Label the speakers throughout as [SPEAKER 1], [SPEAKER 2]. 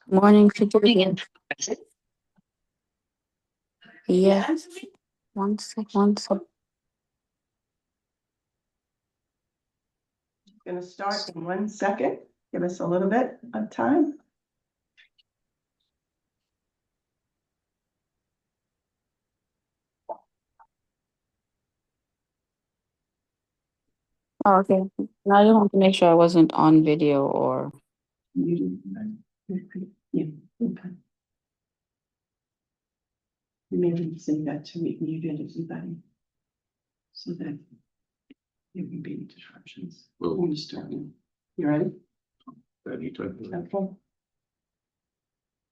[SPEAKER 1] Morning, Shubin. Yes. One sec, one sec.
[SPEAKER 2] Going to start in 1 second. Give us a little bit of time.
[SPEAKER 1] Oh, okay. Now you want to make sure I wasn't on video or.
[SPEAKER 2] Yeah, okay. You may need to say that to me, muted everybody. So that there can be disruptions. We'll just start. You ready? Okay.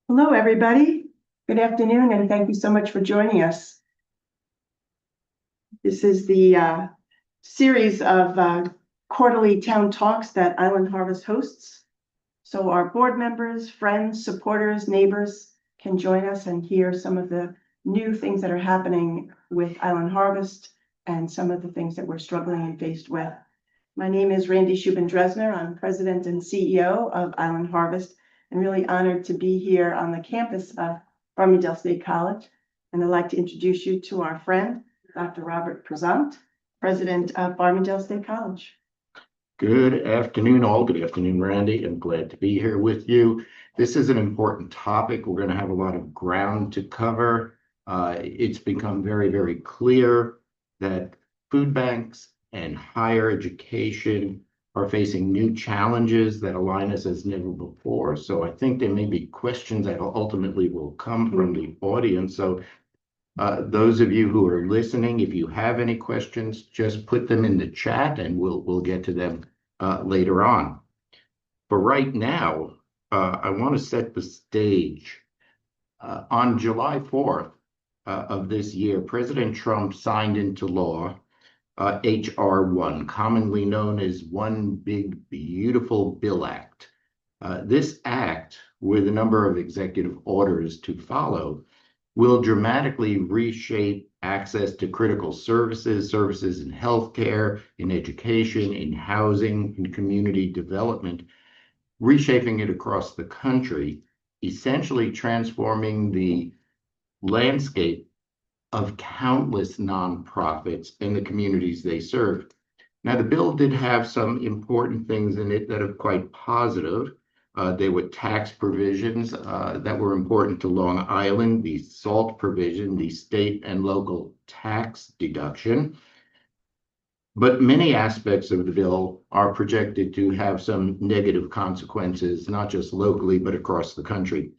[SPEAKER 2] Hello, everybody. Good afternoon, and thank you so much for joining us. This is the series of quarterly town talks that Island Harvest hosts. So our board members, friends, supporters, neighbors can join us and hear some of the new things that are happening with Island Harvest and some of the things that we're struggling and faced with. My name is Randi Shubin Dresner. I'm president and CEO of Island Harvest, and really honored to be here on the campus of Farmingdale State College. And I'd like to introduce you to our friend, Dr. Robert Prezant, president of Farmingdale State College.
[SPEAKER 3] Good afternoon, all. Good afternoon, Randy. I'm glad to be here with you. This is an important topic. We're going to have a lot of ground to cover. It's become very, very clear that food banks and higher education are facing new challenges that align us as never before. So I think there may be questions that ultimately will come from the audience. So those of you who are listening, if you have any questions, just put them in the chat and we'll get to them later on. But right now, I want to set the stage. On July 4th of this year, President Trump signed into law H.R. 1, commonly known as One Big Beautiful Bill Act. This act, with a number of executive orders to follow, will dramatically reshape access to critical services in healthcare, in education, in housing, in community development, reshaping it across the country, essentially transforming the landscape of countless nonprofits and the communities they serve. Now, the bill did have some important things in it that are quite positive. There were tax provisions that were important to Long Island, the SALT provision, the state and local tax deduction. But many aspects of the bill are projected to have some negative consequences, not just locally, but across the country.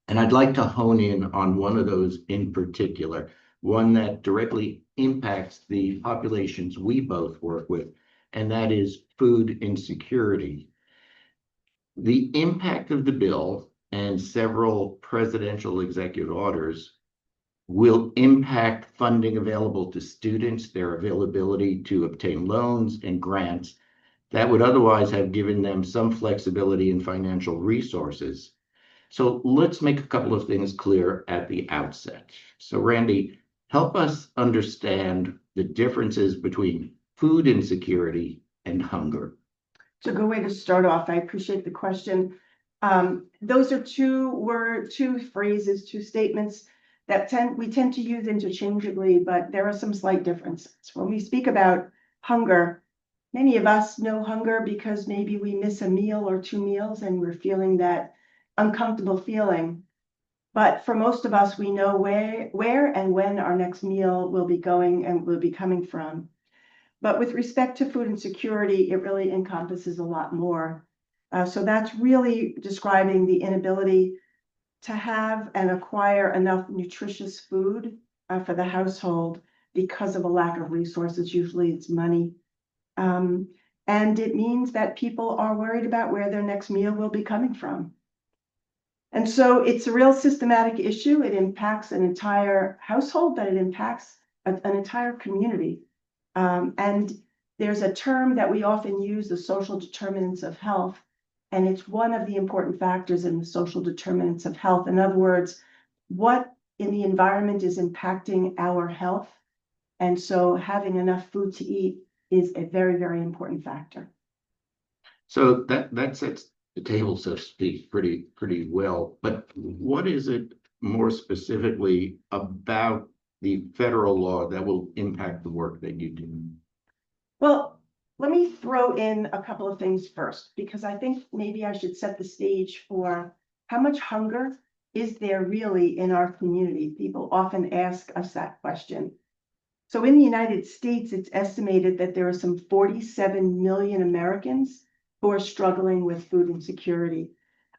[SPEAKER 3] And I'd like to hone in on one of those in particular, one that directly impacts the populations we both work with, and that is food insecurity. The impact of the bill and several presidential executive orders will impact funding available to students, their availability to obtain loans and grants that would otherwise have given them some flexibility in financial resources. So let's make a couple of things clear at the outset. So Randy, help us understand the differences between food insecurity and hunger.
[SPEAKER 2] It's a good way to start off. I appreciate the question. Those are two phrases, two statements that we tend to use interchangeably, but there are some slight differences. When we speak about hunger, many of us know hunger because maybe we miss a meal or two meals and we're feeling that uncomfortable feeling. But for most of us, we know where and when our next meal will be going and will be coming from. But with respect to food insecurity, it really encompasses a lot more. So that's really describing the inability to have and acquire enough nutritious food for the household because of a lack of resources. Usually it's money. And it means that people are worried about where their next meal will be coming from. And so it's a real systematic issue. It impacts an entire household, but it impacts an entire community. And there's a term that we often use, the social determinants of health, and it's one of the important factors in the social determinants of health. In other words, what in the environment is impacting our health. And so having enough food to eat is a very, very important factor.
[SPEAKER 3] So that sets the table, so to speak, pretty well. But what is it more specifically about the federal law that will impact the work that you do?
[SPEAKER 2] Well, let me throw in a couple of things first, because I think maybe I should set the stage for how much hunger is there really in our community? People often ask us that question. So in the United States, it's estimated that there are some 47 million Americans who are struggling with food insecurity.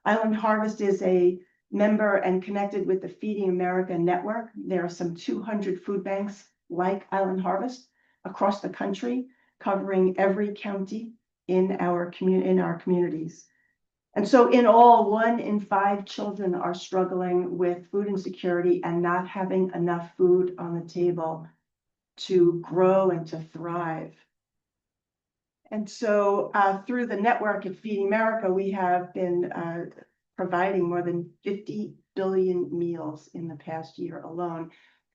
[SPEAKER 2] Island Harvest is a member and connected with the Feeding America network. There are some 200 food banks like Island Harvest across the country, covering every county in our communities. And so in all, 1 in 5 children are struggling with food insecurity and not having enough food on the table to grow and to thrive. And so through the network of Feeding America, we have been providing more than 50 billion meals in the past year alone.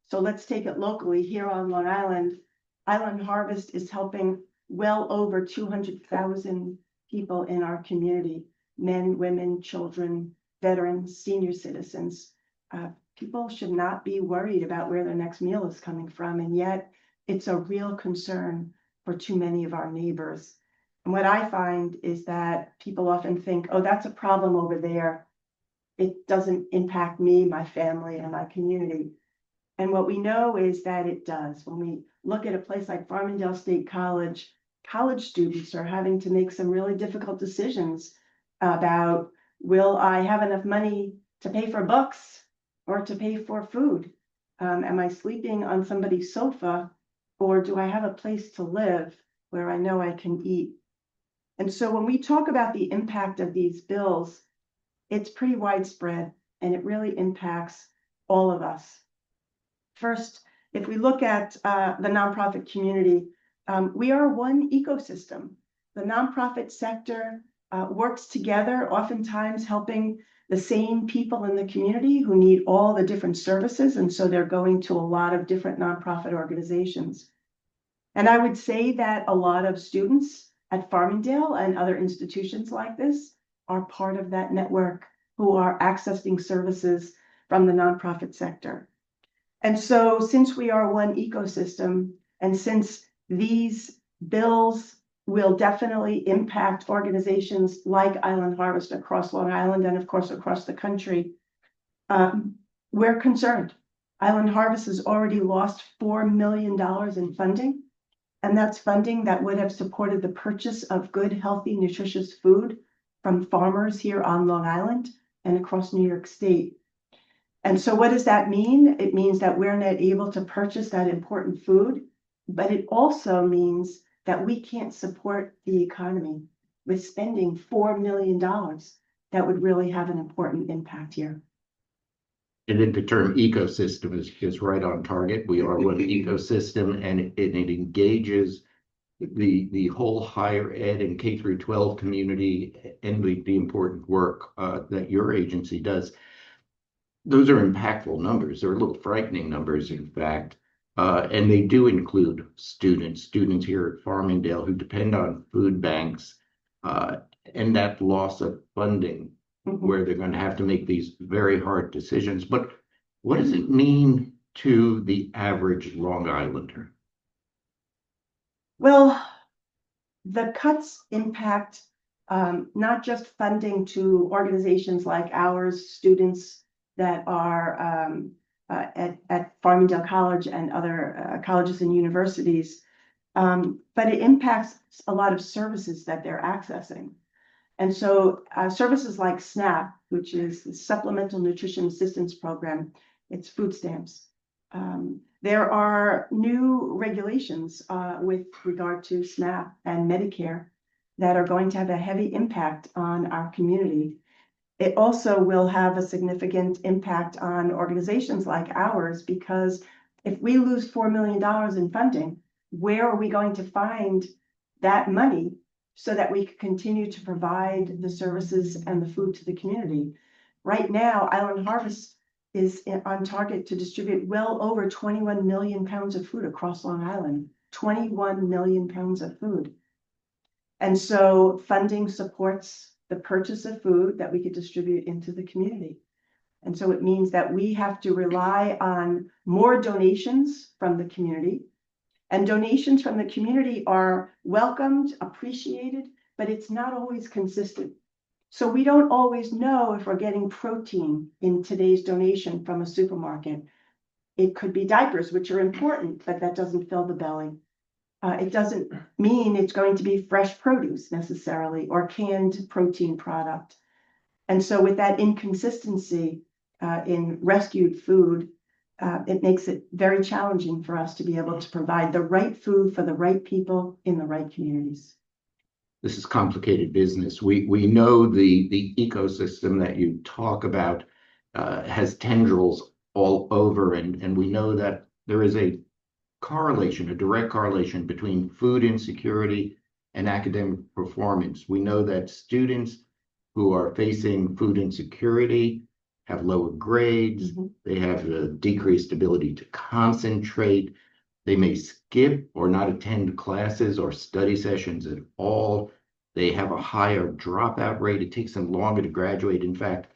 [SPEAKER 2] So let's take it locally here on Long Island. Island Harvest is helping well over 200,000 people in our community, men, women, children, veterans, senior citizens. People should not be worried about where their next meal is coming from, and yet it's a real concern for too many of our neighbors. And what I find is that people often think, oh, that's a problem over there. It doesn't impact me, my family, and my community. And what we know is that it does. When we look at a place like Farmingdale State College, college students are having to make some really difficult decisions about, will I have enough money to pay for books or to pay for food? Am I sleeping on somebody's sofa, or do I have a place to live where I know I can eat? And so when we talk about the impact of these bills, it's pretty widespread, and it really impacts all of us. First, if we look at the nonprofit community, we are one ecosystem. The nonprofit sector works together, oftentimes helping the same people in the community who need all the different services, and so they're going to a lot of different nonprofit organizations. And I would say that a lot of students at Farmingdale and other institutions like this are part of that network who are accessing services from the nonprofit sector. And so since we are one ecosystem, and since these bills will definitely impact organizations like Island Harvest across Long Island and of course across the country, we're concerned. Island Harvest has already lost $4 million in funding, and that's funding that would have supported the purchase of good, healthy, nutritious food from farmers here on Long Island and across New York State. And so what does that mean? It means that we're not able to purchase that important food, but it also means that we can't support the economy with spending $4 million that would really have an important impact here.
[SPEAKER 3] And then the term ecosystem is right on target. We are one ecosystem, and it engages the whole higher ed and K through 12 community and the important work that your agency does. Those are impactful numbers. They're a little frightening numbers, in fact. And they do include students here at Farmingdale who depend on food banks and that loss of funding where they're going to have to make these very hard decisions. But what does it mean to the average Long Islander?
[SPEAKER 2] Well, the cuts impact not just funding to organizations like ours, students that are at Farmingdale College and other colleges and universities, but it impacts a lot of services that they're accessing. And so services like SNAP, which is the Supplemental Nutrition Assistance Program, it's food stamps. There are new regulations with regard to SNAP and Medicare that are going to have a heavy impact on our community. It also will have a significant impact on organizations like ours, because if we lose $4 million in funding, where are we going to find that money so that we can continue to provide the services and the food to the community? Right now, Island Harvest is on target to distribute well over 21 million pounds of food across Long Island, 21 million pounds of food. And so funding supports the purchase of food that we could distribute into the community. And so it means that we have to rely on more donations from the community. And donations from the community are welcomed, appreciated, but it's not always consistent. So we don't always know if we're getting protein in today's donation from a supermarket. It could be diapers, which are important, but that doesn't fill the belly. It doesn't mean it's going to be fresh produce necessarily or canned protein product. And so with that inconsistency in rescued food, it makes it very challenging for us to be able to provide the right food for the right people in the right communities.
[SPEAKER 3] This is complicated business. We know the ecosystem that you talk about has tendrils all over, and we know that there is a correlation, a direct correlation between food insecurity and academic performance. We know that students who are facing food insecurity have lower grades, they have a decreased ability to concentrate, they may skip or not attend classes or study sessions at all, they have a higher dropout rate, it takes them longer to graduate. In fact,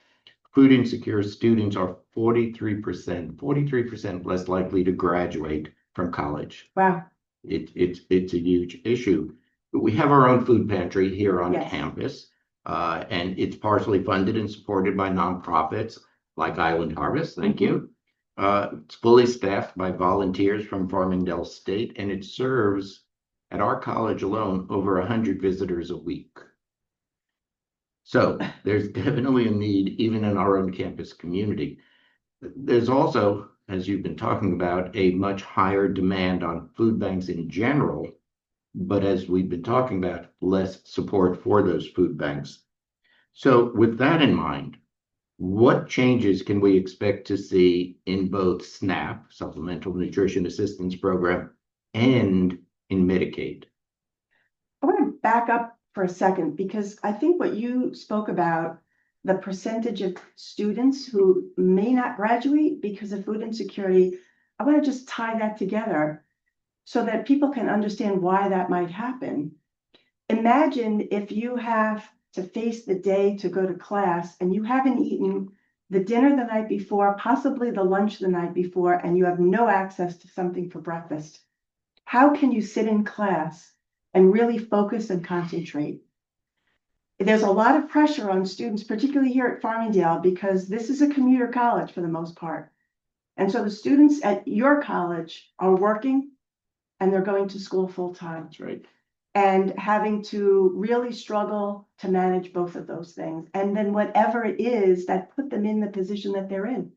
[SPEAKER 3] food insecure students are 43% less likely to graduate from college.
[SPEAKER 2] Wow.
[SPEAKER 3] It's a huge issue. We have our own food pantry here on campus, and it's partially funded and supported by nonprofits like Island Harvest. Thank you. It's fully staffed by volunteers from Farmingdale State, and it serves at our college alone over 100 visitors a week. So there's definitely a need even in our own campus community. There's also, as you've been talking about, a much higher demand on food banks in general, but as we've been talking about, less support for those food banks. So with that in mind, what changes can we expect to see in both SNAP, Supplemental Nutrition Assistance Program, and in Medicaid?
[SPEAKER 2] I want to back up for a second, because I think what you spoke about, the percentage of students who may not graduate because of food insecurity, I want to just tie that together so that people can understand why that might happen. Imagine if you have to face the day to go to class and you haven't eaten the dinner the night before, possibly the lunch the night before, and you have no access to something for breakfast. How can you sit in class and really focus and concentrate? There's a lot of pressure on students, particularly here at Farmingdale, because this is a commuter college for the most part. And so the students at your college are working and they're going to school full time.
[SPEAKER 3] That's right.
[SPEAKER 2] And having to really struggle to manage both of those things. And then whatever it is that put them in the position that they're in,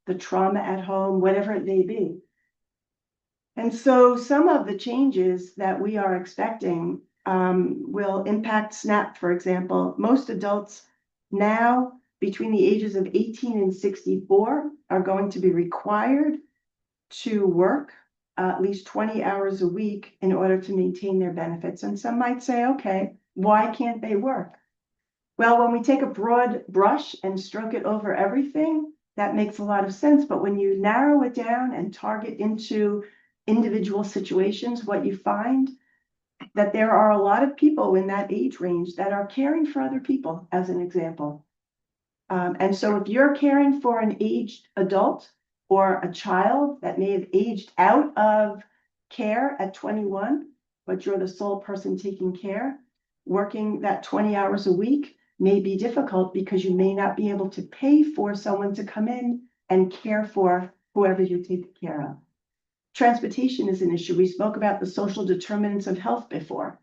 [SPEAKER 2] the trauma at home, whatever it may be. And so some of the changes that we are expecting will impact SNAP, for example. Most adults now between the ages of 18 and 64 are going to be required to work at least 20 hours a week in order to maintain their benefits. And some might say, okay, why can't they work? Well, when we take a broad brush and stroke it over everything, that makes a lot of sense. But when you narrow it down and target into individual situations, what you find that there are a lot of people in that age range that are caring for other people, as an example. And so if you're caring for an aged adult or a child that may have aged out of care at 21, but you're the sole person taking care, working that 20 hours a week may be difficult because you may not be able to pay for someone to come in and care for whoever you take care of. Transportation is an issue. We spoke about the social determinants of health before.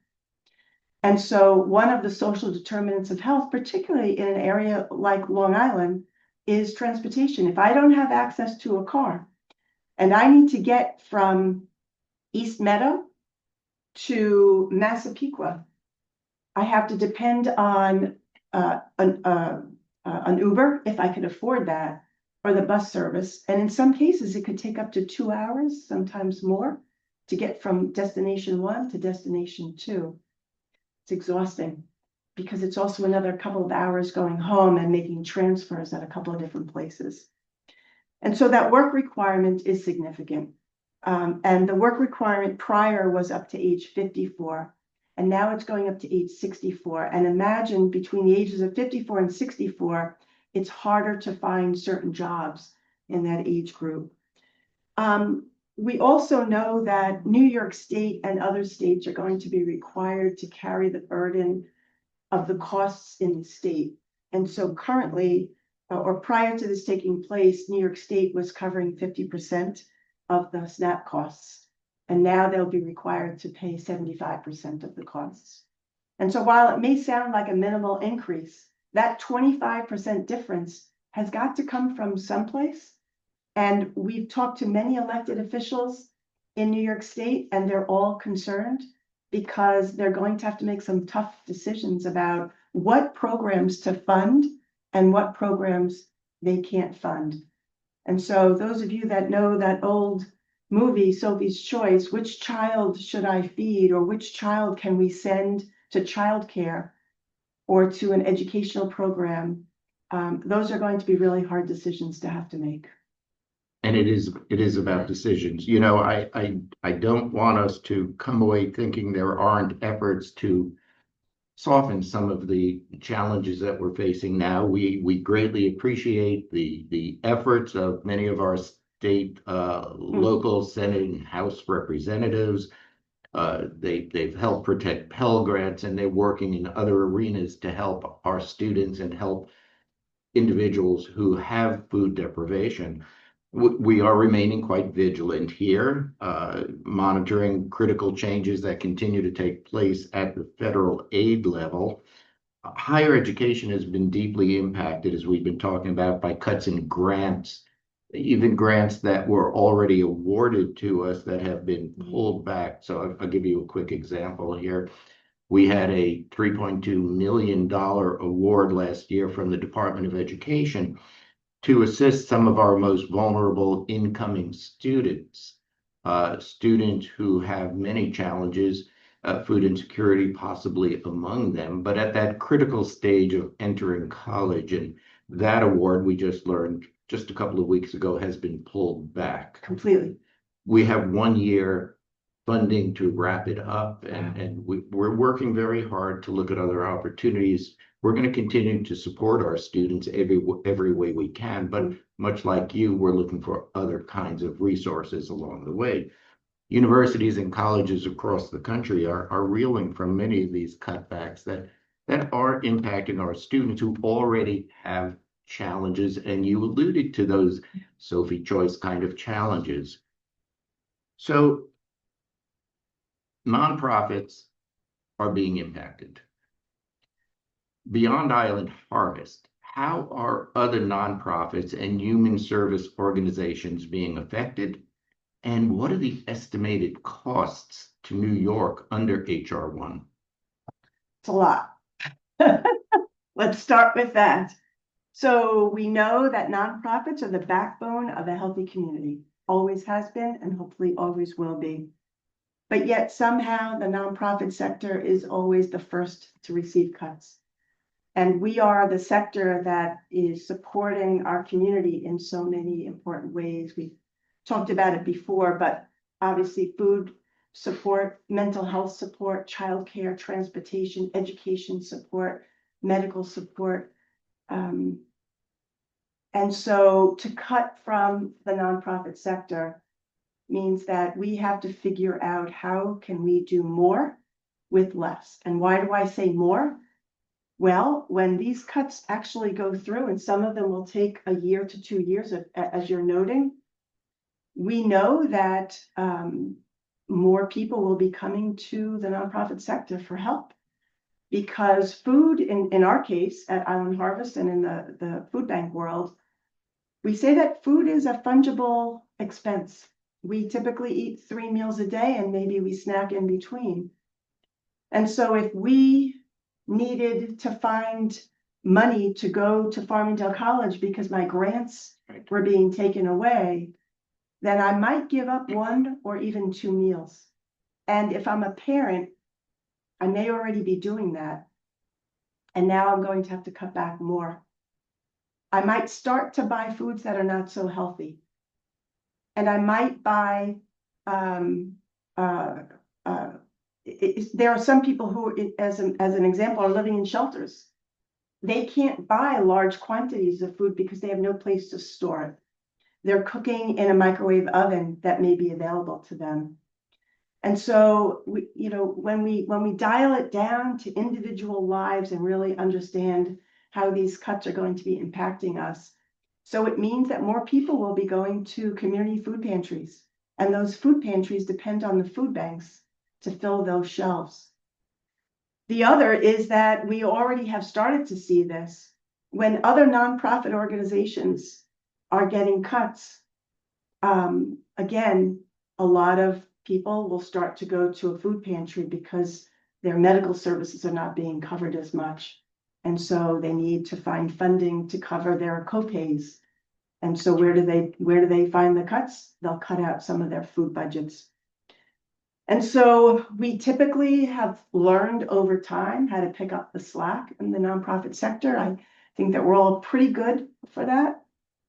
[SPEAKER 2] And so one of the social determinants of health, particularly in an area like Long Island, is transportation. If I don't have access to a car and I need to get from East Meadow to Massapequa, I have to depend on an Uber, if I could afford that, or the bus service. And in some cases, it could take up to 2 hours, sometimes more, to get from destination 1 to destination 2. It's exhausting because it's also another couple of hours going home and making transfers at a couple of different places. And so that work requirement is significant. And the work requirement prior was up to age 54. and now it's going up to age 64. And imagine between the ages of 54 and 64, it's harder to find certain jobs in that age group. We also know that New York State and other states are going to be required to carry the burden of the costs in the state. And so currently, or prior to this taking place, New York State was covering 50% of the SNAP costs. And now they'll be required to pay 75% of the costs. And so while it may sound like a minimal increase, that 25% difference has got to come from someplace. And we've talked to many elected officials in New York State, and they're all concerned because they're going to have to make some tough decisions about what programs to fund and what programs they can't fund. And so those of you that know that old movie, Sophie's Choice, which child should I feed, or which child can we send to childcare or to an educational program? Those are going to be really hard decisions to have to make.
[SPEAKER 3] And it is about decisions. You know, I don't want us to come away thinking there aren't efforts to soften some of the challenges that we're facing now. We greatly appreciate the efforts of many of our state, local, Senate, and House representatives. They've helped protect Pell Grants, and they're working in other arenas to help our students and help individuals who have food deprivation. We are remaining quite vigilant here, monitoring critical changes that continue to take place at the federal aid level. Higher education has been deeply impacted, as we've been talking about, by cuts in grants, even grants that were already awarded to us that have been pulled back. So I'll give you a quick example here. We had a $3.2 million award last year from the Department of Education to assist some of our most vulnerable incoming students, students who have many challenges, food insecurity possibly among them, but at that critical stage of entering college. And that award, we just learned just a couple of weeks ago, has been pulled back.
[SPEAKER 2] Completely.
[SPEAKER 3] We have 1 year funding to wrap it up, and we're working very hard to look at other opportunities. We're going to continue to support our students every way we can, but much like you, we're looking for other kinds of resources along the way. Universities and colleges across the country are reeling from many of these cutbacks that are impacting our students who already have challenges, and you alluded to those Sophie Choice kind of challenges. So nonprofits are being impacted. Beyond Island Harvest, how are other nonprofits and human service organizations being affected? And what are the estimated costs to New York under HR 1?
[SPEAKER 2] It's a lot. Let's start with that. So we know that nonprofits are the backbone of a healthy community, always has been, and hopefully always will be. But yet somehow the nonprofit sector is always the first to receive cuts. And we are the sector that is supporting our community in so many important ways. We've talked about it before, but obviously food support, mental health support, childcare, transportation, education support, medical support. And so to cut from the nonprofit sector means that we have to figure out how can we do more with less. And why do I say more? Well, when these cuts actually go through, and some of them will take 1 year to 2 years, as you're noting, we know that more people will be coming to the nonprofit sector for help. Because food, in our case, at Island Harvest and in the food bank world, we say that food is a fungible expense. We typically eat 3 meals a day and maybe we snack in between. And so if we needed to find money to go to Farmingdale College because my grants were being taken away, then I might give up 1 or even 2 meals. And if I'm a parent, I may already be doing that. And now I'm going to have to cut back more. I might start to buy foods that are not so healthy. And I might buy there are some people who, as an example, are living in shelters. They can't buy large quantities of food because they have no place to store it. They're cooking in a microwave oven that may be available to them. And so when we dial it down to individual lives and really understand how these cuts are going to be impacting us, so it means that more people will be going to community food pantries, and those food pantries depend on the food banks to fill those shelves. The other is that we already have started to see this when other nonprofit organizations are getting cuts. Again, a lot of people will start to go to a food pantry because their medical services are not being covered as much. And so they need to find funding to cover their copays. And so where do they find the cuts? They'll cut out some of their food budgets. And so we typically have learned over time how to pick up the slack in the nonprofit sector. I think that we're all pretty good for that.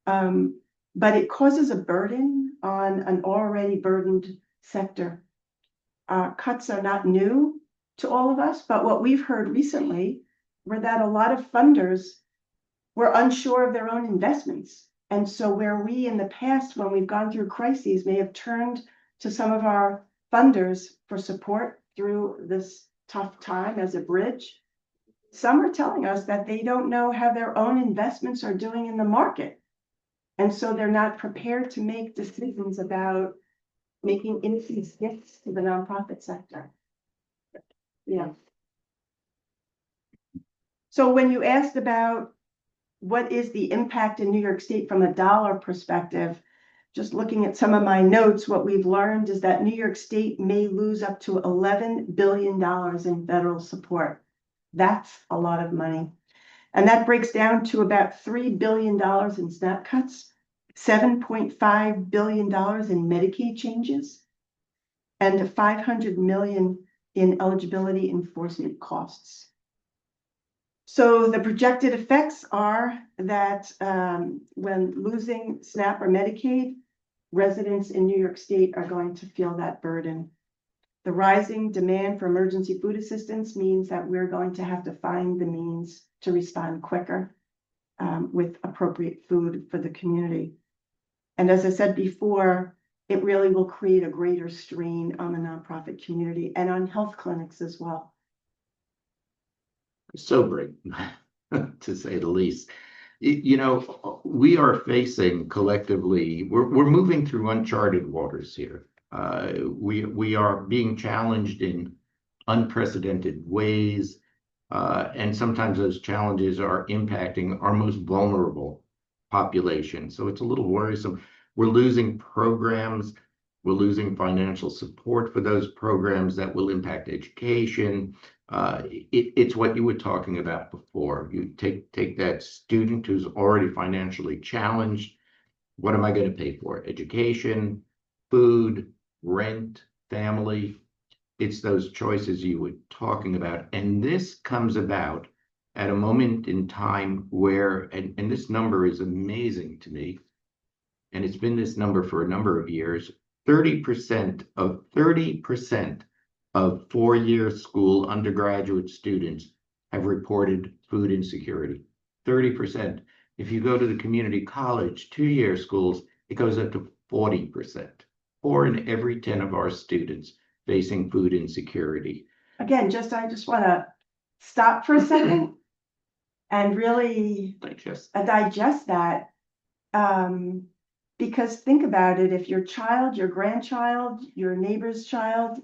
[SPEAKER 2] But it causes a burden on an already burdened sector. Cuts are not new to all of us, but what we've heard recently were that a lot of funders were unsure of their own investments. And so where we in the past, when we've gone through crises, may have turned to some of our funders for support through this tough time as a bridge, some are telling us that they don't know how their own investments are doing in the market. And so they're not prepared to make decisions about making increased gifts to the nonprofit sector. Yeah. So when you asked about what is the impact in New York State from a dollar perspective, just looking at some of my notes, what we've learned is that New York State may lose up to $11 billion in federal support. That's a lot of money. And that breaks down to about $3 billion in SNAP cuts, $7.5 billion in Medicaid changes, and $500 million in eligibility enforcement costs. So the projected effects are that when losing SNAP or Medicaid, residents in New York State are going to feel that burden. The rising demand for emergency food assistance means that we're going to have to find the means to respond quicker with appropriate food for the community. And as I said before, it really will create a greater strain on the nonprofit community and on health clinics as well.
[SPEAKER 3] Sobering, to say the least. We are facing collectively, we're moving through uncharted waters here. We are being challenged in unprecedented ways, and sometimes those challenges are impacting our most vulnerable population. So it's a little worrisome. We're losing programs. We're losing financial support for those programs that will impact education. It's what you were talking about before. You take that student who's already financially challenged. What am I going to pay for? Education, food, rent, family. It's those choices you were talking about. And this comes about at a moment in time where, and this number is amazing to me, and it's been this number for a number of years, 30% of four-year school undergraduate students have reported food insecurity. 30%. If you go to the community college, two-year schools, it goes up to 40%. 4 in every 10 of our students facing food insecurity.
[SPEAKER 2] Again, I just want to stop for a second and really digest that. Because think about it, if your child, your grandchild, your neighbor's child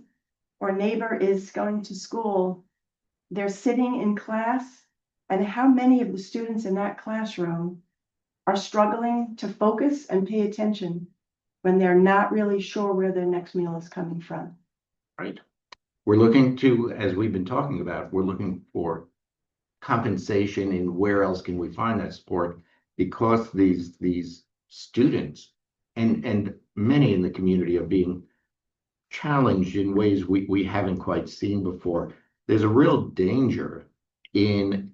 [SPEAKER 2] or neighbor is going to school, they're sitting in class, and how many of the students in that classroom are struggling to focus and pay attention when they're not really sure where their next meal is coming from.
[SPEAKER 3] Right. We're looking to, as we've been talking about, we're looking for compensation in where else can we find that support, because these students and many in the community are being challenged in ways we haven't quite seen before. There's a real danger in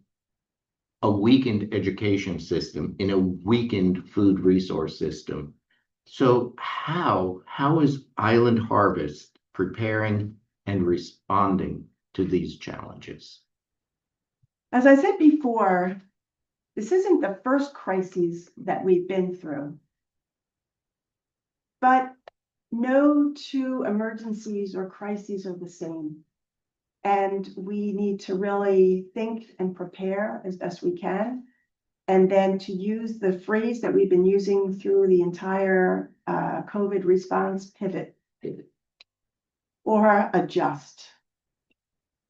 [SPEAKER 3] a weakened education system, in a weakened food resource system. So how is Island Harvest preparing and responding to these challenges?
[SPEAKER 2] As I said before, this isn't the first crisis that we've been through. But no two emergencies or crises are the same. And we need to really think and prepare as best we can. And then to use the phrase that we've been using through the entire COVID response, pivot or adjust.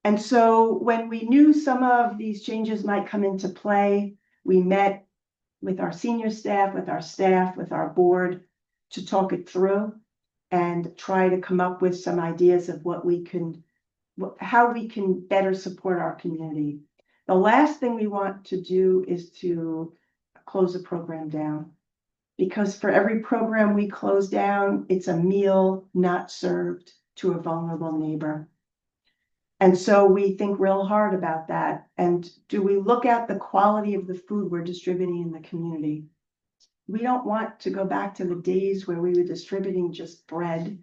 [SPEAKER 2] And so when we knew some of these changes might come into play, we met with our senior staff, with our board to talk it through and try to come up with some ideas of how we can better support our community. The last thing we want to do is to close a program down, because for every program we close down, it's a meal not served to a vulnerable neighbor. And so we think real hard about that. And do we look at the quality of the food we're distributing in the community? We don't want to go back to the days where we were distributing just bread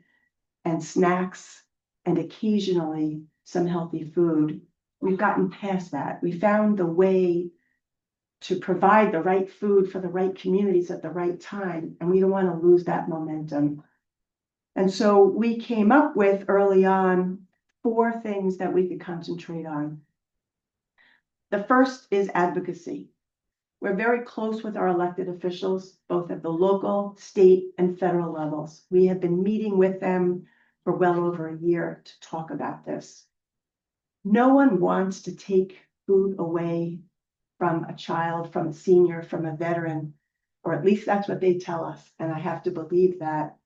[SPEAKER 2] and snacks and occasionally some healthy food. We've gotten past that. We found the way to provide the right food for the right communities at the right time, and we don't want to lose that momentum. And so we came up with early on 4 things that we could concentrate on. The first is advocacy. We're very close with our elected officials, both at the local, state, and federal levels. We have been meeting with them for well over a year to talk about this. No one wants to take food away from a child, from a senior, from a veteran, or at least that's what they tell us, and I have to believe that.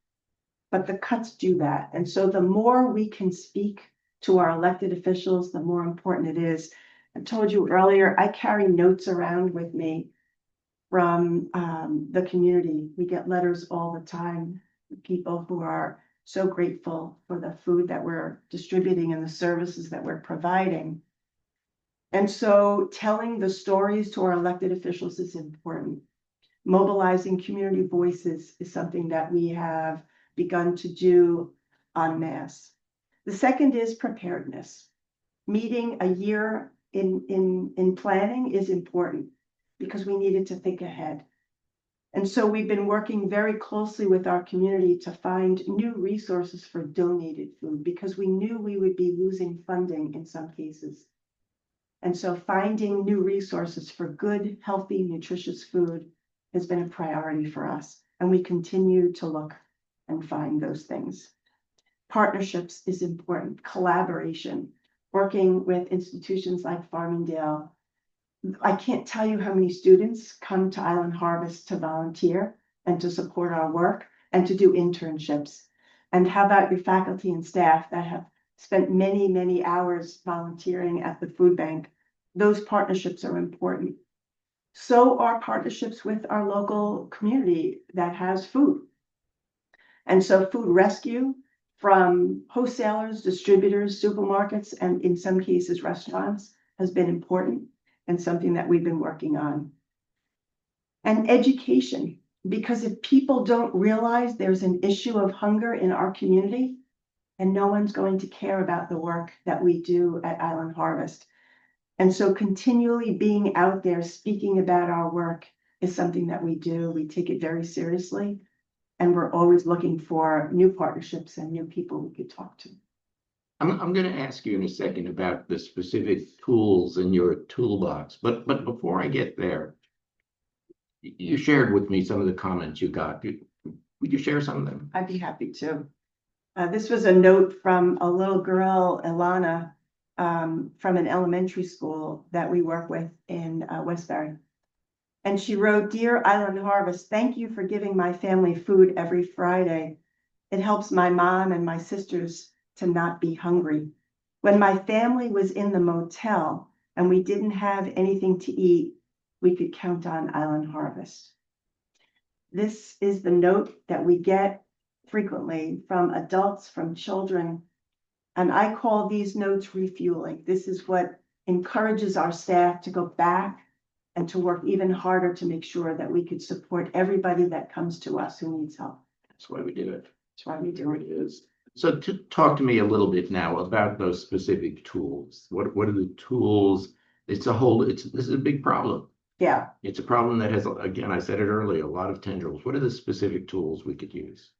[SPEAKER 2] But the cuts do that. And so the more we can speak to our elected officials, the more important it is. I told you earlier, I carry notes around with me from the community. We get letters all the time, people who are so grateful for the food that we're distributing and the services that we're providing. And so telling the stories to our elected officials is important. Mobilizing community voices is something that we have begun to do en masse. The second is preparedness. Meeting a year in planning is important because we needed to think ahead. And so we've been working very closely with our community to find new resources for donated food because we knew we would be losing funding in some cases. And so finding new resources for good, healthy, nutritious food has been a priority for us. And we continue to look and find those things. Partnerships is important, collaboration, working with institutions like Farmingdale. I can't tell you how many students come to Island Harvest to volunteer and to support our work and to do internships. And how about your faculty and staff that have spent many, many hours volunteering at the food bank? Those partnerships are important. So are partnerships with our local community that has food. And so food rescue from wholesalers, distributors, supermarkets, and in some cases restaurants has been important and something that we've been working on. And education, because if people don't realize there's an issue of hunger in our community, and no one's going to care about the work that we do at Island Harvest. And so continually being out there speaking about our work is something that we do. We take it very seriously, and we're always looking for new partnerships and new people we could talk to.
[SPEAKER 3] I'm going to ask you in a second about the specific tools in your toolbox, but before I get there, you shared with me some of the comments you got. Would you share some of them?
[SPEAKER 2] I'd be happy to. This was a note from a little girl, Ilana, from an elementary school that we work with in Westbury. And she wrote, "Dear Island Harvest, thank you for giving my family food every Friday. It helps my mom and my sisters to not be hungry. When my family was in the motel and we didn't have anything to eat, we could count on Island Harvest." This is the note that we get frequently from adults, from children. And I call these notes refueling. This is what encourages our staff to go back and to work even harder to make sure that we could support everybody that comes to us who needs help.
[SPEAKER 3] That's why we do it.
[SPEAKER 2] That's why we do it.
[SPEAKER 3] It is. So to talk to me a little bit now about those specific tools. What are the tools? This is a big problem.
[SPEAKER 2] Yeah.
[SPEAKER 3] It's a problem that has, again, I said it earlier, a lot of tendrils. What are the specific tools we could use?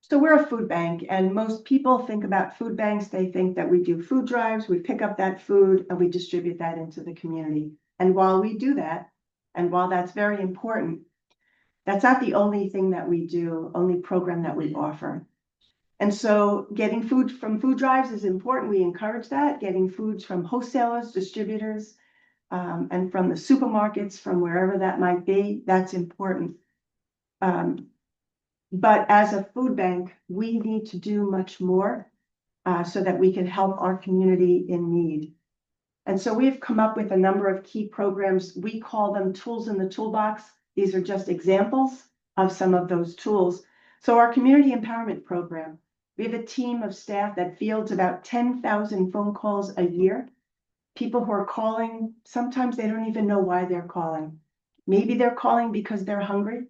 [SPEAKER 2] So we're a food bank, and most people think about food banks. They think that we do food drives, we pick up that food and we distribute that into the community. And while we do that, and while that's very important, that's not the only thing that we do, only program that we offer. And so getting food from food drives is important. We encourage that. Getting foods from wholesalers, distributors, and from the supermarkets, from wherever that might be, that's important. But as a food bank, we need to do much more so that we can help our community in need. And so we've come up with a number of key programs. We call them tools in the toolbox. These are just examples of some of those tools. So our community empowerment program, we have a team of staff that fields about 10,000 phone calls a year. People who are calling, sometimes they don't even know why they're calling. Maybe they're calling because they're hungry,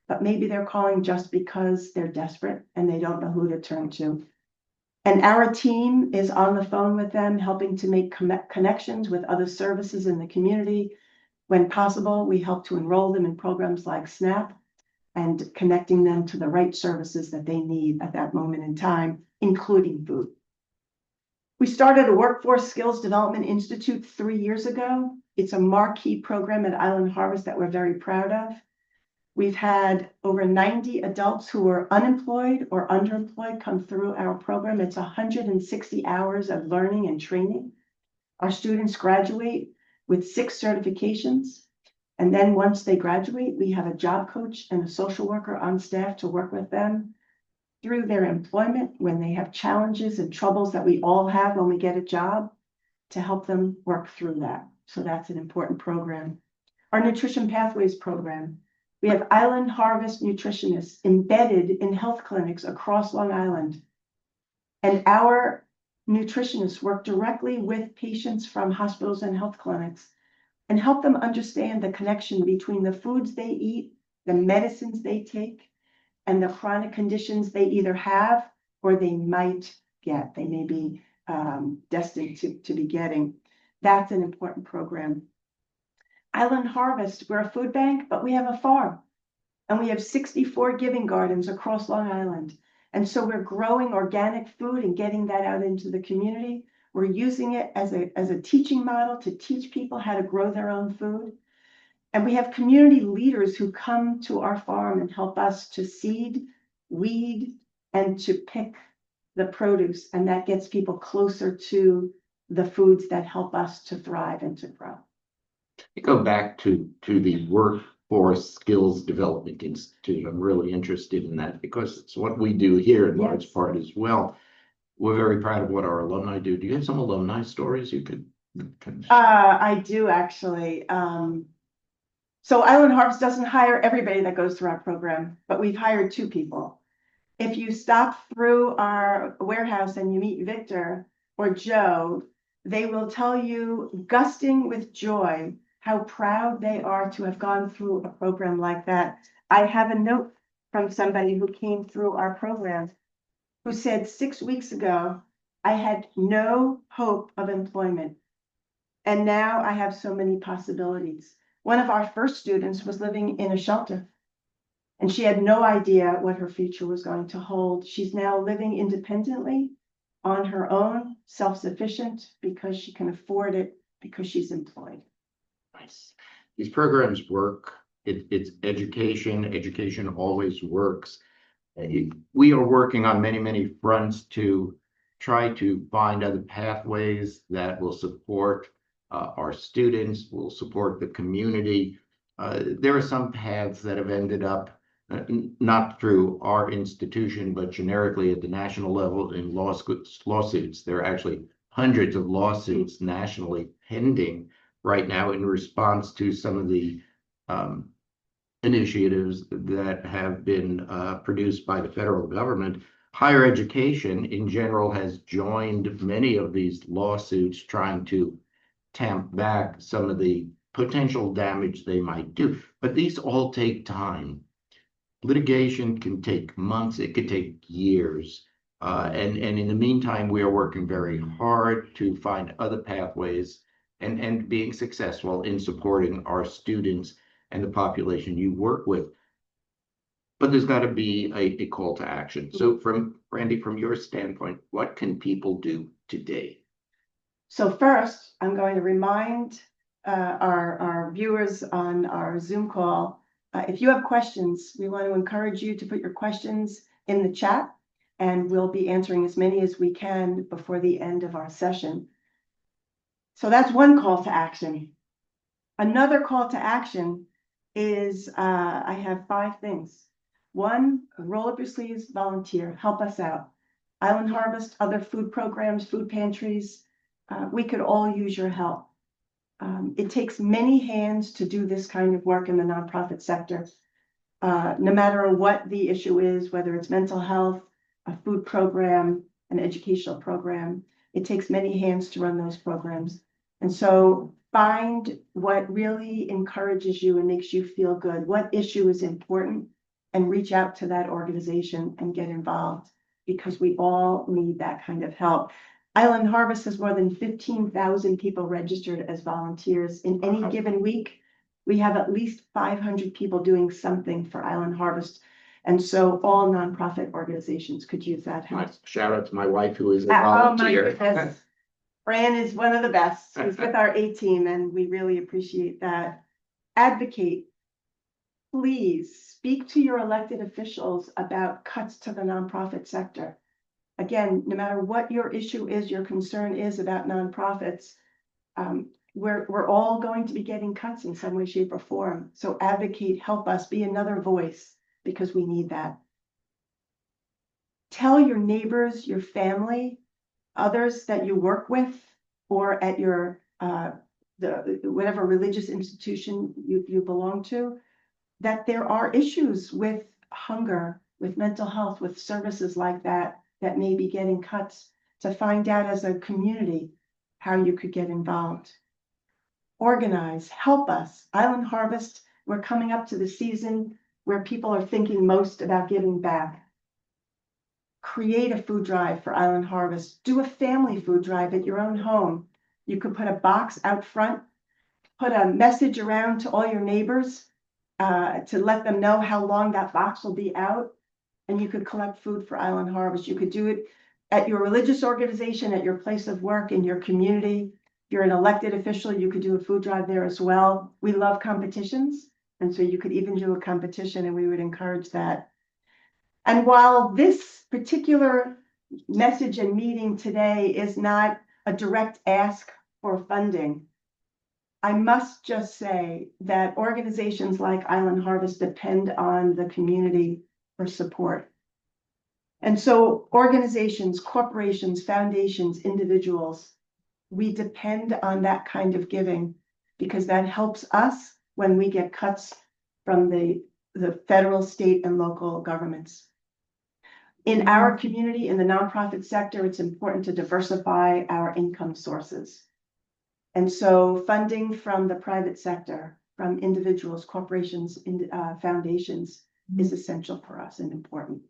[SPEAKER 2] but maybe they're calling just because they're desperate and they don't know who to turn to. And our team is on the phone with them, helping to make connections with other services in the community. When possible, we help to enroll them in programs like SNAP and connecting them to the right services that they need at that moment in time, including food. We started a Workforce Skills Development Institute 3 years ago. It's a marquee program at Island Harvest that we're very proud of. We've had over 90 adults who were unemployed or underemployed come through our program. It's 160 hours of learning and training. Our students graduate with 6 certifications. And then once they graduate, we have a job coach and a social worker on staff to work with them through their employment when they have challenges and troubles that we all have when we get a job, to help them work through that. So that's an important program. Our Nutrition Pathways program. We have Island Harvest nutritionists embedded in health clinics across Long Island. And our nutritionists work directly with patients from hospitals and health clinics and help them understand the connection between the foods they eat, the medicines they take, and the chronic conditions they either have or they might get. They may be destined to be getting. That's an important program. Island Harvest, we're a food bank, but we have a farm. And we have 64 giving gardens across Long Island. And so we're growing organic food and getting that out into the community. We're using it as a teaching model to teach people how to grow their own food. And we have community leaders who come to our farm and help us to seed, weed, and to pick the produce. And that gets people closer to the foods that help us to thrive and to grow.
[SPEAKER 3] Go back to the Workforce Skills Development Institute. I'm really interested in that because it's what we do here in large part as well. We're very proud of what our alumni do. Do you have some alumni stories you could?
[SPEAKER 2] I do actually. So Island Harvest doesn't hire everybody that goes through our program, but we've hired 2 people. If you stop through our warehouse and you meet Victor or Joe, they will tell you, gusting with joy, how proud they are to have gone through a program like that. I have a note from somebody who came through our program who said 6 weeks ago, I had no hope of employment. And now I have so many possibilities. One of our first students was living in a shelter, and she had no idea what her future was going to hold. She's now living independently on her own, self-sufficient, because she can afford it, because she's employed.
[SPEAKER 3] Nice. These programs work. It's education. Education always works. We are working on many fronts to try to find other pathways that will support our students, will support the community. There are some paths that have ended up not through our institution, but generically at the national level in lawsuits. There are actually hundreds of lawsuits nationally pending right now in response to some of the initiatives that have been produced by the federal government. Higher education in general has joined many of these lawsuits trying to tamp back some of the potential damage they might do. But these all take time. Litigation can take months, it could take years. And in the meantime, we are working very hard to find other pathways and being successful in supporting our students and the population you work with. But there's got to be a call to action. So from Randy, from your standpoint, what can people do today?
[SPEAKER 2] So first, I'm going to remind our viewers on our Zoom call, if you have questions, we want to encourage you to put your questions in the chat, and we'll be answering as many as we can before the end of our session. So that's one call to action. Another call to action is, I have 5 things. 1, roll up your sleeves, volunteer, help us out. Island Harvest, other food programs, food pantries, we could all use your help. It takes many hands to do this kind of work in the nonprofit sector. No matter what the issue is, whether it's mental health, a food program, an educational program, it takes many hands to run those programs. And so find what really encourages you and makes you feel good, what issue is important, and reach out to that organization and get involved, because we all need that kind of help. Island Harvest has more than 15,000 people registered as volunteers. In any given week, we have at least 500 people doing something for Island Harvest. And so all nonprofit organizations could use that help.
[SPEAKER 3] Shout out to my wife, who is a
[SPEAKER 2] Oh my
[SPEAKER 3] volunteer.
[SPEAKER 2] goodness. Fran is one of the best. She's with our A team, and we really appreciate that. Advocate. Please speak to your elected officials about cuts to the nonprofit sector. Again, no matter what your issue is, your concern is about nonprofits, we're all going to be getting cuts in some way, shape, or form. So advocate, help us, be another voice, because we need that. Tell your neighbors, your family, others that you work with, or at your whatever religious institution you belong to, that there are issues with hunger, with mental health, with services like that may be getting cuts, to find out as a community how you could get involved. Organize, help us. Island Harvest, we're coming up to the season where people are thinking most about giving back. Create a food drive for Island Harvest. Do a family food drive at your own home. You could put a box out front, put a message around to all your neighbors to let them know how long that box will be out, and you could collect food for Island Harvest. You could do it at your religious organization, at your place of work, in your community. If you're an elected official, you could do a food drive there as well. We love competitions, and so you could even do a competition, and we would encourage that. And while this particular message and meeting today is not a direct ask for funding, I must just say that organizations like Island Harvest depend on the community for support. And so organizations, corporations, foundations, individuals, we depend on that kind of giving, because that helps us when we get cuts from the federal, state, and local governments. In our community, in the nonprofit sector, it's important to diversify our income sources. And so funding from the private sector, from individuals, corporations, foundations, is essential for us and important.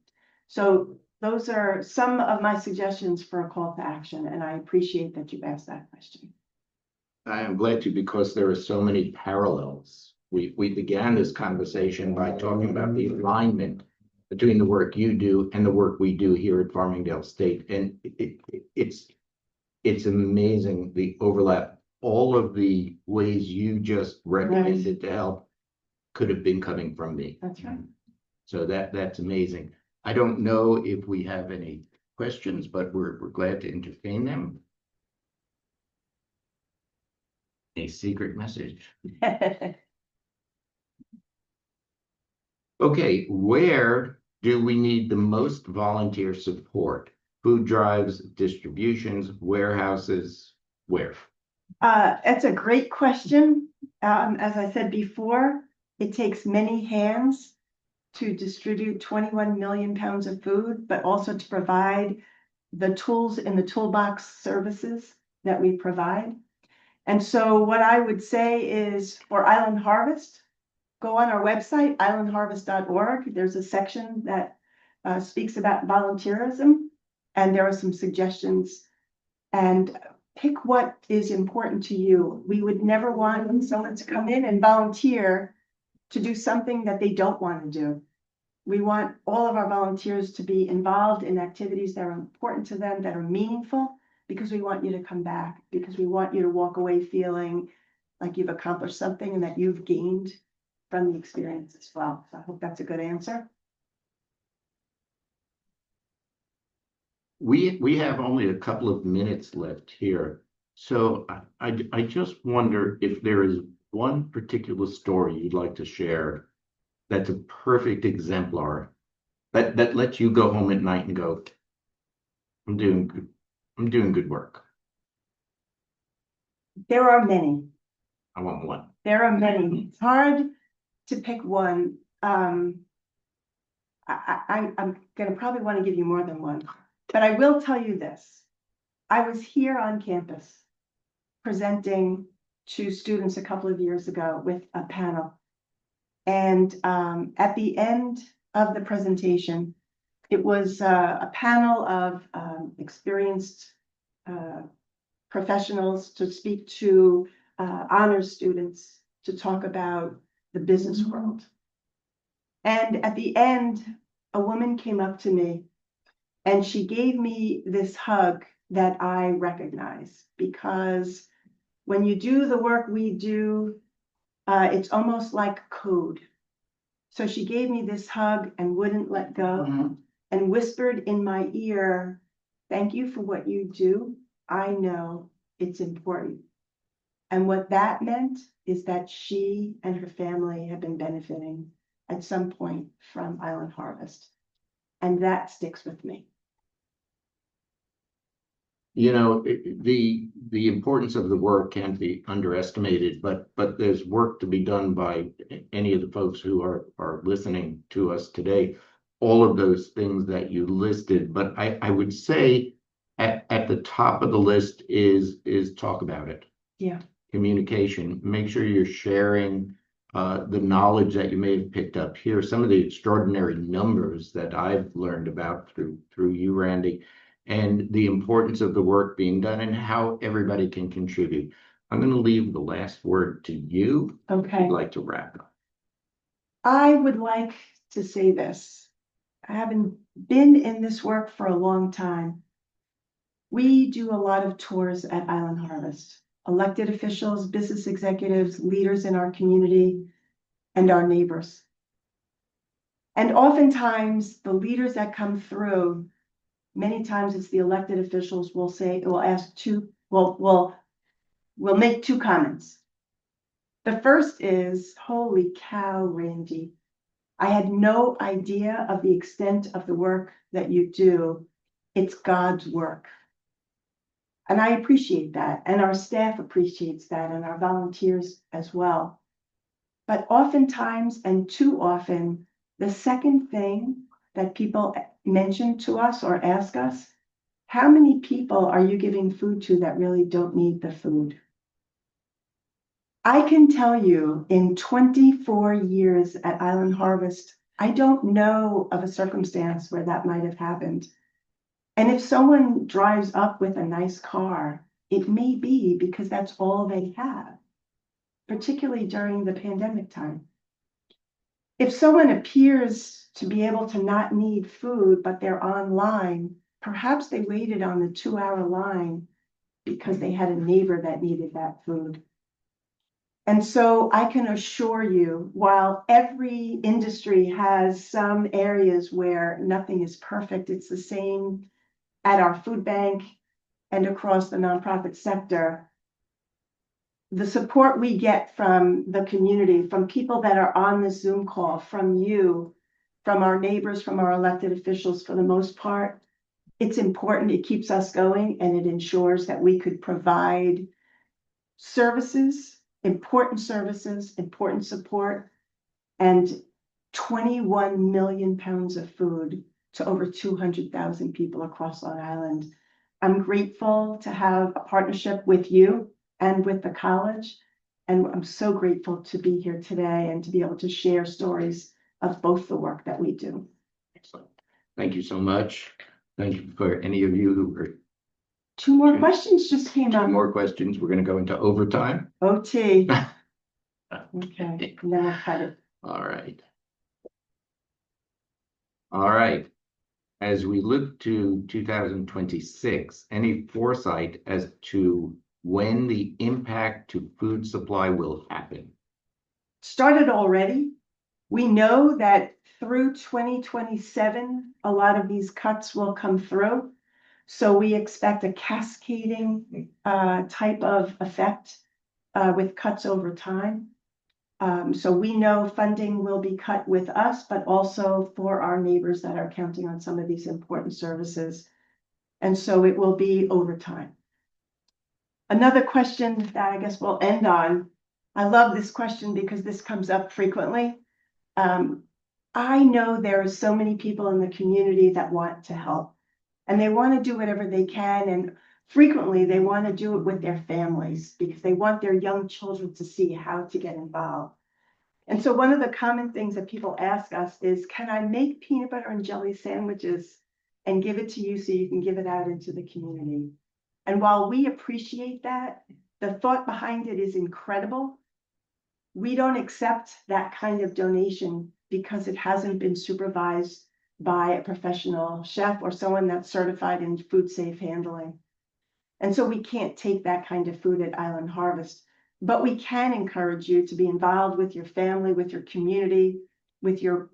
[SPEAKER 2] So those are some of my suggestions for a call to action, and I appreciate that you've asked that question.
[SPEAKER 3] I am glad to, because there are so many parallels. We began this conversation by talking about the alignment between the work you do and the work we do here at Farmingdale State. And it's amazing, the overlap. All of the ways you just recommended to help could have been coming from me.
[SPEAKER 2] That's right.
[SPEAKER 3] So that's amazing. I don't know if we have any questions, but we're glad to entertain them. A secret message. Okay, where do we need the most volunteer support? Food drives, distributions, warehouses, where?
[SPEAKER 2] That's a great question. As I said before, it takes many hands to distribute 21 million pounds of food, but also to provide the tools in the toolbox services that we provide. And so what I would say is, for Island Harvest, go on our website, islandharvest.org. There's a section that speaks about volunteerism. and there are some suggestions. And pick what is important to you. We would never want someone to come in and volunteer to do something that they don't want to do. We want all of our volunteers to be involved in activities that are important to them, that are meaningful, because we want you to come back, because we want you to walk away feeling like you've accomplished something and that you've gained from the experience as well. So I hope that's a good answer.
[SPEAKER 3] We have only a couple of minutes left here. So I just wonder if there is one particular story you'd like to share that's a perfect exemplar that lets you go home at night and go, I'm doing good work.
[SPEAKER 2] There are many.
[SPEAKER 3] I want one.
[SPEAKER 2] There are many. It's hard to pick one. I'm gonna probably want to give you more than one, but I will tell you this. I was here on campus presenting to students a couple of years ago with a panel. And at the end of the presentation, it was a panel of experienced professionals to speak to honors students to talk about the business world. And at the end, a woman came up to me and she gave me this hug that I recognize, because when you do the work we do, it's almost like code. So she gave me this hug and wouldn't let go and whispered in my ear, "Thank you for what you do. I know it's important." And what that meant is that she and her family have been benefiting at some point from Island Harvest. And that sticks with me.
[SPEAKER 3] You know, the importance of the work can't be underestimated, but there's work to be done by any of the folks who are listening to us today. All of those things that you listed, but I would say at the top of the list is talk about it.
[SPEAKER 2] Yeah.
[SPEAKER 3] Communication. Make sure you're sharing the knowledge that you may have picked up here. Some of the extraordinary numbers that I've learned about through you, Randy, and the importance of the work being done and how everybody can contribute. I'm going to leave the last word to you.
[SPEAKER 2] Okay.
[SPEAKER 3] If you'd like to wrap up.
[SPEAKER 2] I would like to say this. I haven't been in this work for a long time. We do a lot of tours at Island Harvest. Elected officials, business executives, leaders in our community, and our neighbors. And oftentimes the leaders that come through, many times it's the elected officials will make two comments. The first is, "Holy cow, Randy. I had no idea of the extent of the work that you do. It's God's work." And I appreciate that, and our staff appreciates that, and our volunteers as well. But oftentimes, and too often, the second thing that people mention to us or ask us, how many people are you giving food to that really don't need the food? I can tell you in 24 years at Island Harvest, I don't know of a circumstance where that might have happened. And if someone drives up with a nice car, it may be because that's all they have, particularly during the pandemic time. If someone appears to be able to not need food, but they're online, perhaps they waited on the 2-hour line because they had a neighbor that needed that food. And so I can assure you, while every industry has some areas where nothing is perfect, it's the same at our food bank and across the nonprofit sector. The support we get from the community, from people that are on the Zoom call, from you, from our neighbors, from our elected officials, for the most part, it's important. It keeps us going, and it ensures that we could provide services, important support, and 21 million pounds of food to over 200,000 people across Long Island. I'm grateful to have a partnership with you and with the college. And I'm so grateful to be here today and to be able to share stories of both the work that we do.
[SPEAKER 3] Excellent. Thank you so much. Thank you for any of you who are.
[SPEAKER 2] Two more questions just came
[SPEAKER 3] Two
[SPEAKER 2] up.
[SPEAKER 3] more questions. We're going to go into overtime.
[SPEAKER 2] OT. Okay, and then we'll cut it.
[SPEAKER 3] All right. All right. As we look to 2026, any foresight as to when the impact to food supply will happen?
[SPEAKER 2] Started already. We know that through 2027, a lot of these cuts will come through. So we expect a cascading type of effect with cuts over time. So we know funding will be cut with us, but also for our neighbors that are counting on some of these important services. And so it will be over time. Another question that I guess we'll end on. I love this question because this comes up frequently. I know there are so many people in the community that want to help, and they want to do whatever they can. And frequently they want to do it with their families because they want their young children to see how to get involved. And so one of the common things that people ask us is, can I make peanut butter and jelly sandwiches and give it to you so you can give it out into the community? And while we appreciate that, the thought behind it is incredible. We don't accept that kind of donation because it hasn't been supervised by a professional chef or someone that's certified in food safe handling. And so we can't take that kind of food at Island Harvest, but we can encourage you to be involved with your family, with your community, with your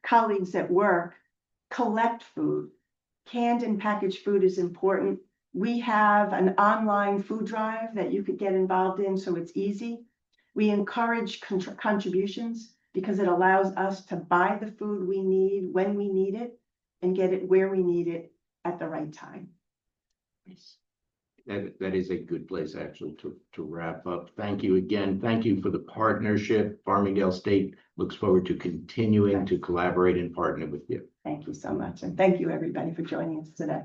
[SPEAKER 2] colleagues at work. Collect food. Canned and packaged food is important. We have an online food drive that you could get involved in, so it's easy. We encourage contributions because it allows us to buy the food we need when we need it and get it where we need it at the right time.
[SPEAKER 3] That is a good place actually to wrap up. Thank you again. Thank you for the partnership. Farmingdale State looks forward to continuing to collaborate and partner with you.
[SPEAKER 2] Thank you so much. And thank you everybody for joining us today.